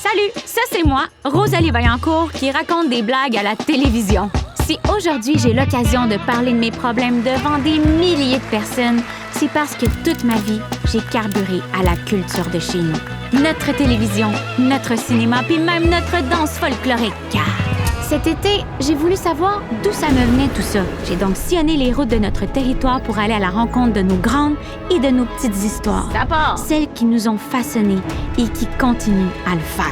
Salut, ça c'est moi, Rosalie Vaillancourt, qui raconte des blagues à la télévision. Si aujourd'hui j'ai l'occasion de parler de mes problèmes devant des milliers de personnes, c'est parce que toute ma vie, j'ai carburé à la culture de chez nous. Notre télévision, notre cinéma, puis même notre danse folklorique. Cet été, j'ai voulu savoir d'où ça me venait tout ça. J'ai donc sillonné les routes de notre territoire pour aller à la rencontre de nos grandes et de nos petites histoires. Ça part! Celles qui nous ont façonnés et qui continuent à le faire.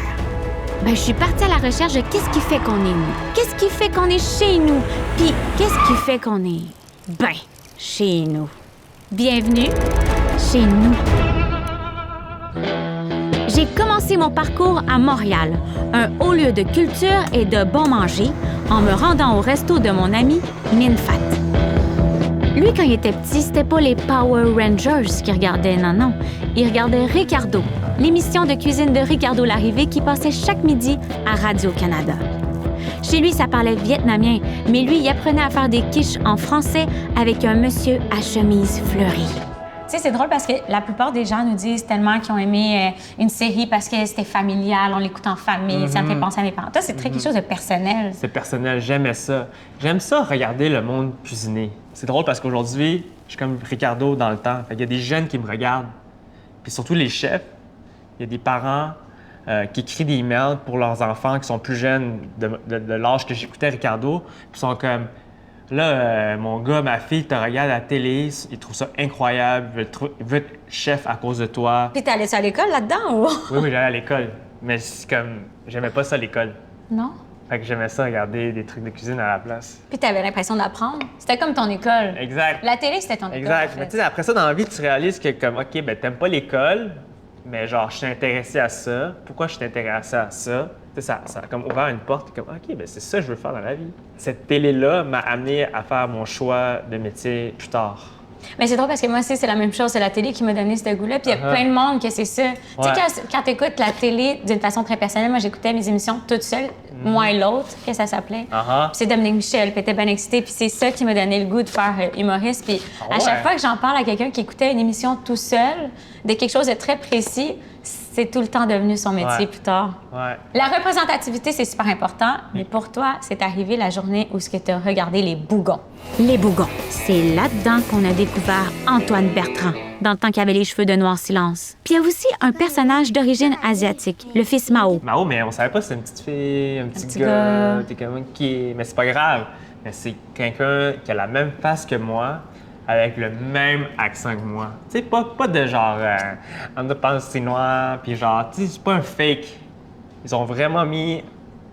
Je suis partie à la recherche de qu'est-ce qui fait qu'on est nous. Qu'est-ce qui fait qu'on est chez nous? Puis qu'est-ce qui fait qu'on est, chez nous. Bienvenue chez nous. J'ai commencé mon parcours à Montréal, un haut lieu de culture et de bon manger, en me rendant au resto de mon ami Minfat. Lui, quand il était petit, c'était pas les Power Rangers qu'il regardait, non. Il regardait Ricardo, l'émission de cuisine de Ricardo Larrivée qui passait chaque midi à Radio-Canada. Chez lui, ça parlait vietnamien, mais lui, il apprenait à faire des quiches en français avec un monsieur à chemise fleurie. Tu sais, c'est drôle parce que la plupart des gens nous disent tellement qu'ils ont aimé une série parce que c'était familial, on l'écoute en famille, ça me fait penser à mes parents. Toi, c'est très quelque chose de personnel. C'est personnel, j'aimais ça. J'aime ça, regarder le monde cuisiner. C'est drôle parce qu'aujourd'hui, je suis comme Ricardo dans le temps. Il y a des jeunes qui me regardent, puis surtout les chefs. Il y a des parents qui écrivent des emails pour leurs enfants qui sont plus jeunes de l'âge que j'écoutais Ricardo, puis sont comme... Là, mon gars, ma fille te regarde à la télé, il trouve ça incroyable, il veut être chef à cause de toi. Puis t'allais-tu à l'école là-dedans ou? Oui, j'allais à l'école, mais c'est comme, j'aimais pas ça l'école. Non? Fait que j'aimais ça regarder des trucs de cuisine à la place. Puis t'avais l'impression d'apprendre. C'était comme ton école. Exact. La télé, c'était ton école. Exact. En fait. Mais tu sais, après ça, dans la vie, tu réalises que comme, OK, t'aimes pas l'école, mais genre, je suis intéressé à ça. Pourquoi je suis intéressé à ça? Ça a comme ouvert une porte, comme OK, c'est ça que je veux faire dans la vie. Cette télé-là m'a amené à faire mon choix de métier plus tard. Mais c'est drôle parce que moi aussi, c'est la même chose. C'est la télé qui m'a donné ce goût-là. Puis il y a plein de monde que c'est ça. Tu sais, quand tu écoutes la télé d'une façon très personnelle, moi, j'écoutais mes émissions toute seule, moi et l'autre, que ça s'appelait. Puis c'est Dominique Michel, puis elle était bien excitée. Puis c'est ça qui m'a donné le goût de faire humoriste. Puis à chaque fois que j'en parle à quelqu'un qui écoutait une émission tout seul, de quelque chose de très précis, c'est tout le temps devenu son métier plus tard. La représentativité, c'est super important, mais pour toi, c'est arrivé la journée où tu as regardé Les Bougons. Les Bougons, c'est là-dedans qu'on a découvert Antoine Bertrand, dans le temps qu'il avait les cheveux de noir silence. Puis il y a aussi un personnage d'origine asiatique, le fils Mao. Mao, mais on savait pas si c'était une petite fille, un petit gars. T'es comme qui. Mais c'est pas grave. Mais c'est quelqu'un qui a la même face que moi, avec le même accent que moi. Tu sais, pas de genre, on pense que c'est noir, puis genre, tu sais, c'est pas un fake. Ils ont vraiment mis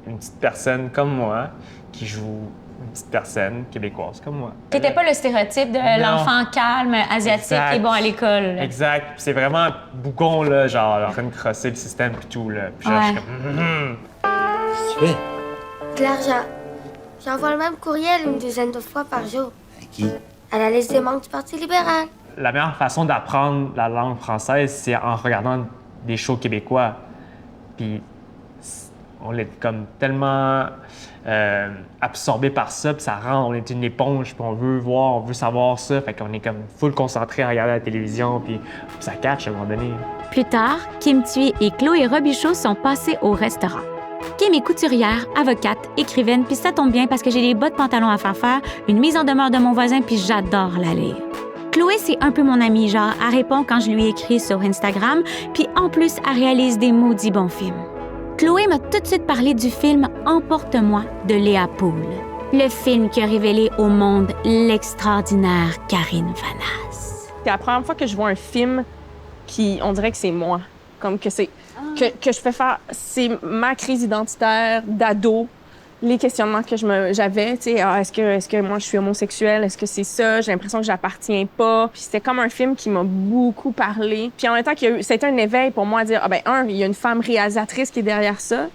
une petite personne comme moi qui joue une petite personne québécoise comme moi. T'étais pas le stéréotype de l'enfant calme, asiatique et bon à l'école. Exact. Puis c'est vraiment bougon, là, genre, en train de crosser le système puis tout, là. Puis genre, je suis comme... Qu'est-ce que tu fais? De l'argent. J'envoie le même courriel une dizaine de fois par jour. À qui? À la liste des membres du Parti libéral. La meilleure façon d'apprendre la langue française, c'est en regardant des shows québécois. Puis on est comme tellement absorbé par ça, puis ça rend, on est une éponge, puis on veut voir, on veut savoir ça, fait qu'on est comme full concentré à regarder la télévision, puis ça catch à un moment donné. Plus tard, Kim Thuy et Chloé Robichaud sont passés au restaurant. Kim est couturière, avocate, écrivaine, puis ça tombe bien parce que j'ai des bas de pantalon à faire, une mise en demeure de mon voisin, puis j'adore la lire. Chloé, c'est un peu mon amie, genre, elle répond quand je lui écris sur Instagram, puis en plus, elle réalise des maudits bons films. Chloé m'a tout de suite parlé du film Emporte-moi de Léa Poul, le film qui a révélé au monde l'extraordinaire Karine Vanasse. C'est la première fois que je vois un film qui, on dirait que c'est moi, comme que c'est que je fais faire, c'est ma crise identitaire d'ado, les questionnements que j'avais, tu sais, est-ce que moi je suis homosexuelle, est-ce que c'est ça, j'ai l'impression que j'appartiens pas, puis c'était comme un film qui m'a beaucoup parlé, puis en même temps c'était un éveil pour moi à dire il y a une femme réalisatrice qui est derrière ça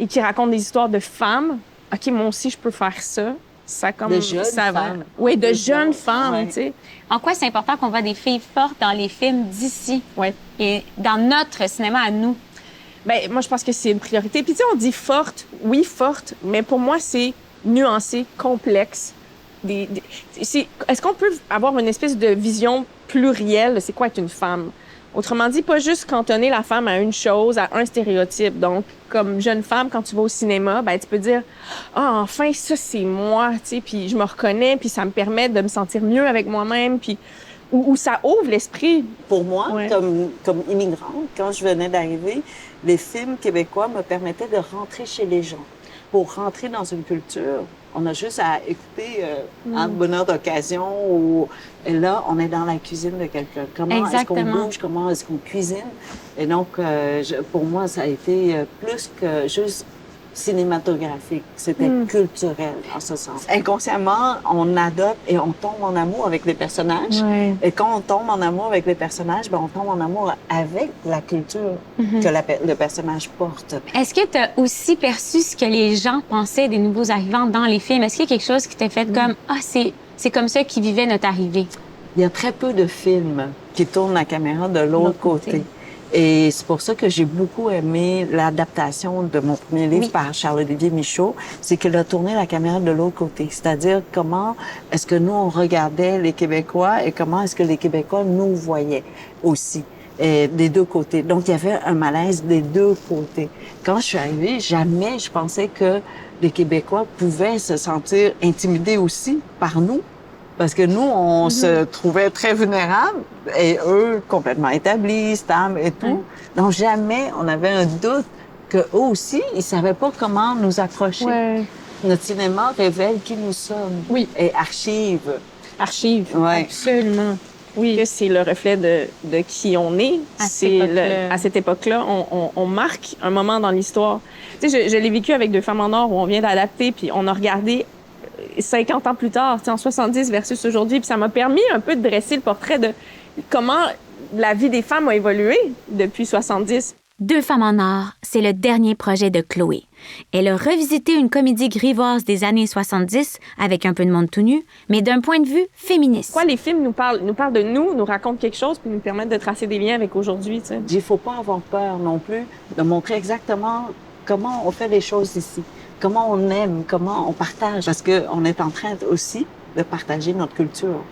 et qui raconte des histoires de femmes, ok, moi aussi je peux faire ça. Ça comme de jeunes femmes. Oui, de jeunes femmes, tu sais. En quoi c'est important qu'on voit des filles fortes dans les films d'ici et dans notre cinéma à nous? Bien, moi, je pense que c'est une priorité. Puis, tu sais, on dit forte, oui, forte, mais pour moi, c'est nuancé, complexe. Est-ce qu'on peut avoir une espèce de vision plurielle? C'est quoi être une femme? Autrement dit, pas juste cantonner la femme à une chose, à un stéréotype. Donc, comme jeune femme, quand tu vas au cinéma, ben tu peux dire « Ah, enfin, ça, c'est moi, tu sais, puis je me reconnais, puis ça me permet de me sentir mieux avec moi-même, puis... » Où ça ouvre l'esprit. Pour moi, Ouais. comme immigrante, quand je venais d'arriver, les films québécois me permettaient de rentrer chez les gens. Pour rentrer dans une culture, on a juste à écouter un bonheur d'occasion ou et là, on est dans la cuisine de quelqu'un. Comment est-ce qu'on bouge, comment est-ce qu'on cuisine? Et donc, pour moi, ça a été plus que juste cinématographique. C'était culturel, en ce sens. Inconsciemment, on adopte et on tombe en amour avec les personnages. Ouais. Et quand on tombe en amour avec les personnages, ben on tombe en amour avec la culture que le personnage porte. Est-ce que tu as aussi perçu ce que les gens pensaient des nouveaux arrivants dans les films? Est-ce qu'il y a quelque chose qui t'a fait comme « Ah, c'est comme ça qu'ils vivaient notre arrivée ». Il y a très peu de films qui tournent la caméra de l'autre côté. Et c'est pour ça que j'ai beaucoup aimé l'adaptation de mon premier livre par Charles-Olivier Michaud, c'est qu'il a tourné la caméra de l'autre côté. C'est-à-dire comment est-ce que nous, on regardait les Québécois et comment est-ce que les Québécois nous voyaient aussi. Et des deux côtés. Donc, il y avait un malaise des deux côtés. Quand je suis arrivée, jamais je pensais que les Québécois pouvaient se sentir intimidés aussi par nous. Parce que nous, on se trouvait très vulnérables et eux, complètement établis, stables et tout. Donc, jamais on avait un doute qu'eux aussi, ils savaient pas comment nous accrocher. Ouais. Notre cinéma révèle qui nous sommes. Oui. Et archive. Archive. Ouais. Absolument. Oui. C'est le reflet de qui on est. À cette époque-là, on marque un moment dans l'histoire. Tu sais, je l'ai vécu avec Deux femmes en or où on vient d'adapter, puis on a regardé 50 ans plus tard, en 70 versus aujourd'hui, puis ça m'a permis un peu de dresser le portrait de comment la vie des femmes a évolué depuis 70. Deux femmes en or, c'est le dernier projet de Chloé. Elle a revisité une comédie grivoise des années 70 avec un peu de monde tout nu, mais d'un point de vue féministe. Quoi, les films nous parlent de nous racontent quelque chose, puis nous permettent de tracer des liens avec aujourd'hui, tu sais. Il faut pas avoir peur non plus de montrer exactement comment on fait les choses ici. Comment on aime, comment on partage, parce qu'on est en train aussi de partager notre culture.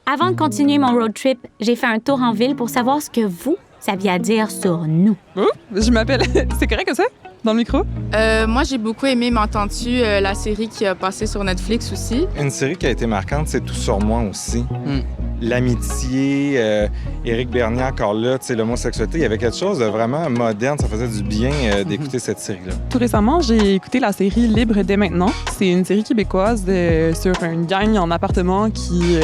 Avant de continuer mon road trip, j'ai fait un tour en ville pour savoir ce que vous saviez à dire sur nous. Oh, je m'appelle... C'est correct que ça? Dans le micro? Moi, j'ai beaucoup aimé M'entends-tu, la série qui a passé sur Netflix aussi. Une série qui a été marquante, c'est Tout sur moi aussi. L'amitié, Éric Bernier encore là, tu sais, l'homosexualité, il y avait quelque chose de vraiment moderne. Ça faisait du bien d'écouter cette série-là. Tout récemment, j'ai écouté la série Libre dès maintenant. C'est une série québécoise sur une gang en appartement qui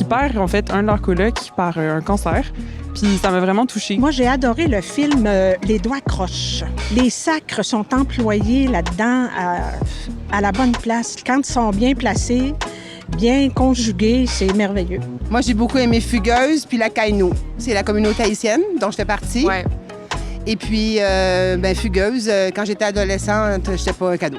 perd en fait un de leurs colocs par un cancer. Puis ça m'a vraiment touchée. Moi, j'ai adoré le film Les doigts croches. Les sacres sont employés là-dedans à la bonne place. Quand ils sont bien placés, bien conjugués, c'est merveilleux. Moi, j'ai beaucoup aimé Fugueuse puis La Kaino. C'est la communauté haïtienne dont je fais partie. Ouais. Et puis, Fugueuse, quand j'étais adolescente, j'étais pas un cadeau.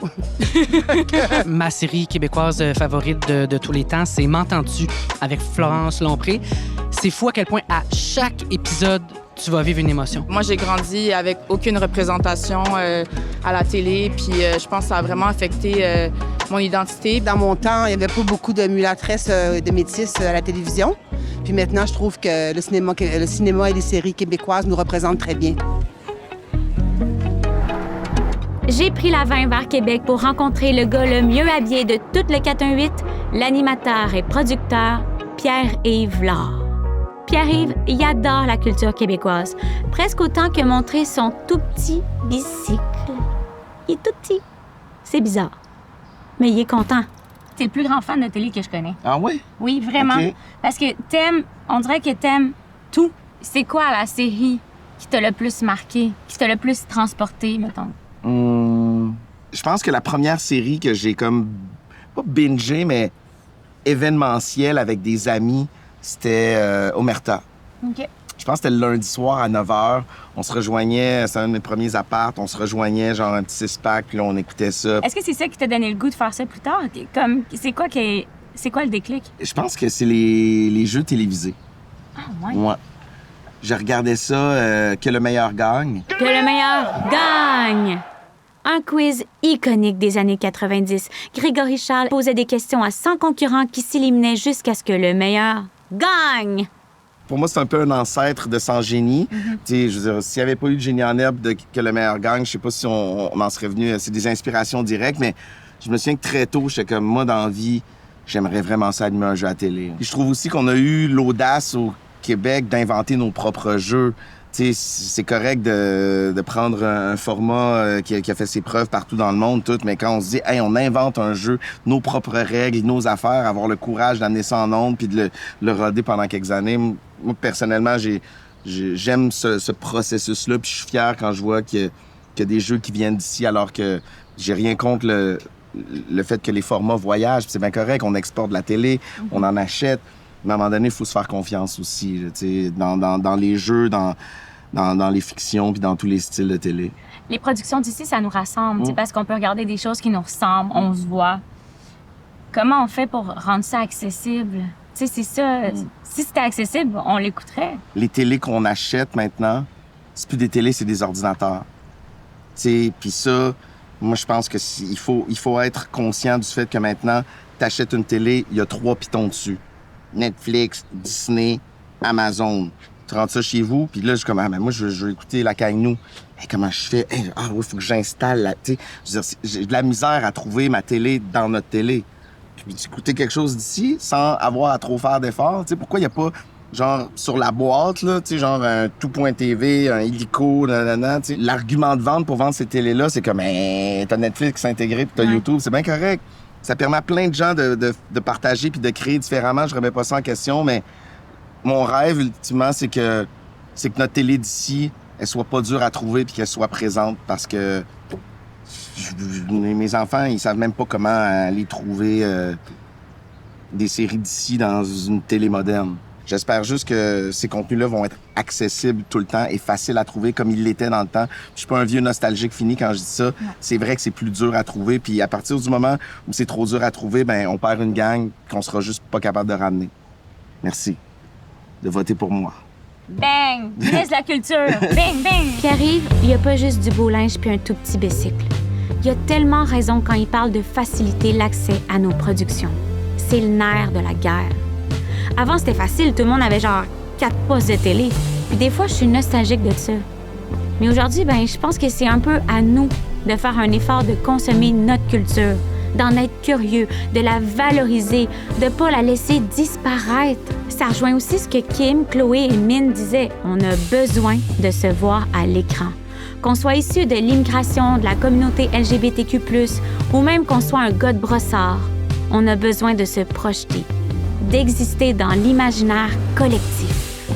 Ma série québécoise favorite de tous les temps, c'est M'entends-tu avec Florence Lompré. C'est fou à quel point, à chaque épisode, tu vas vivre une émotion. Moi, j'ai grandi avec aucune représentation à la télé, puis je pense que ça a vraiment affecté mon identité. Dans mon temps, il n'y avait pas beaucoup de mulâtresses, de métisses à la télévision. Puis maintenant, je trouve que le cinéma et les séries québécoises nous représentent très bien. J'ai pris la 20 vers Québec pour rencontrer le gars le mieux habillé de tout le 418, l'animateur et producteur Pierre-Yves Lard. Pierre-Yves, il adore la culture québécoise, presque autant que montrer son tout petit bicycle. Il est tout petit. C'est bizarre. Mais il est content. T'es le plus grand fan de télé que je connais. Ah oui? Oui, vraiment. Okay. Parce que on dirait que t'aimes tout. C'est quoi la série qui t'a le plus marqué, qui t'a le plus transporté, mettons? Je pense que la première série que j'ai comme, pas bingé, mais événementielle avec des amis, c'était Omerta. OK. Je pense que c'était le lundi soir à 9h. On se rejoignait, c'est un de mes premiers apparts, on se rejoignait genre un petit 6-pack, puis là, on écoutait ça. Est-ce que c'est ça qui t'a donné le goût de faire ça plus tard? C'est quoi le déclic? Je pense que c'est les jeux télévisés. Ah, ouais. Ouais. Je regardais ça, Que le meilleur gagne. Que le meilleur gagne! Un quiz iconique des années 90. Grégory Charles posait des questions à 100 concurrents qui s'éliminaient jusqu'à ce que le meilleur gagne. pour moi, c'est un peu un ancêtre de Sans génie. Je veux dire, s'il n'y avait pas eu de Génie en herbe que Le Meilleur gagne, je sais pas si on en serait venu. C'est des inspirations directes, mais je me souviens que très tôt, j'étais comme, moi, dans la vie, j'aimerais vraiment ça animer un jeu à télé. Puis je trouve aussi qu'on a eu l'audace au Québec d'inventer nos propres jeux. C'est correct de prendre un format qui a fait ses preuves partout dans le monde, tout, mais quand on se dit, hey, on invente un jeu, nos propres règles, nos affaires, avoir le courage d'amener ça en ondes puis de le roder pendant quelques années. Moi, personnellement, j'aime ce processus-là, puis je suis fier quand je vois qu'il y a des jeux qui viennent d'ici, alors que j'ai rien contre le fait que les formats voyagent. C'est bien correct, on exporte de la télé, on en achète. Mais à un moment donné, il faut se faire confiance aussi, dans les jeux, dans les fictions puis dans tous les styles de télé. Les productions d'ici, ça nous rassemble, parce qu'on peut regarder des choses qui nous ressemblent, on se voit. Comment on fait pour rendre ça accessible? C'est ça. Si c'était accessible, on l'écouterait. Les télés qu'on achète maintenant, c'est plus des télés, c'est des ordinateurs. Puis ça, moi, je pense que il faut être conscient du fait que maintenant, t'achètes une télé, il y a 3 pitons dessus. Netflix, Disney, Amazon. Tu rentres ça chez vous, puis là, je suis comme, moi, je veux écouter la Cagnou. Hey, comment je fais? Hey, oui, faut que j'installe la... J'ai de la misère à trouver ma télé dans notre télé. Puis écouter quelque chose d'ici sans avoir à trop faire d'efforts. Pourquoi il n'y a pas, genre, sur la boîte, là, genre un tout.tv, un illico, nanana, l'argument de vente pour vendre ces télés-là, c'est comme, t'as Netflix intégré, puis t'as YouTube, c'est bien correct. Ça permet à plein de gens de partager puis de créer différemment. Je remets pas ça en question, mais mon rêve, ultimement, c'est que notre télé d'ici, elle soit pas dure à trouver puis qu'elle soit présente, parce que mes enfants, ils savent même pas comment aller trouver des séries d'ici dans une télé moderne. J'espère juste que ces contenus-là vont être accessibles tout le temps et faciles à trouver comme ils l'étaient dans le temps. Je suis pas un vieux nostalgique fini quand je dis ça. C'est vrai que c'est plus dur à trouver. Puis à partir du moment où c'est trop dur à trouver, on perd une gang qu'on sera juste pas capable de ramener. Merci de voter pour moi. Bang! Ministre de la culture! Bang, bang! Pierre-Yves, il n'y a pas juste du beau linge puis un tout petit bicycle. Il a tellement raison quand il parle de faciliter l'accès à nos productions. C'est le nerf de la guerre. Avant, c'était facile. Tout le monde avait genre 4 postes de télé. Puis des fois, je suis nostalgique de ça. Mais aujourd'hui, je pense que c'est un peu à nous de faire un effort de consommer notre culture, d'en être curieux, de la valoriser, de pas la laisser disparaître. Ça rejoint aussi ce que Kim, Chloé et Min disaient. On a besoin de se voir à l'écran. Qu'on soit issu de l'immigration, de la communauté LGBTQ+, ou même qu'on soit un gars de brossard, on a besoin de se projeter, d'exister dans l'imaginaire collectif.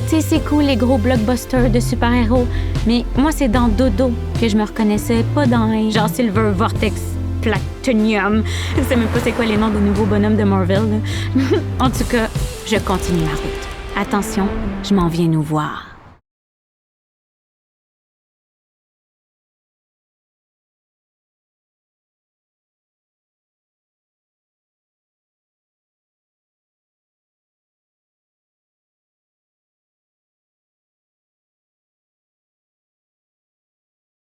Tu sais, c'est cool les gros blockbusters de super-héros, mais moi, c'est dans Dodo que je me reconnaissais, pas dans genre Silver Vortex, Platonium. Je sais même pas c'est quoi les noms des nouveaux bonhommes de Marvel. En tout cas, je continue la route. Attention, je m'en viens nous voir.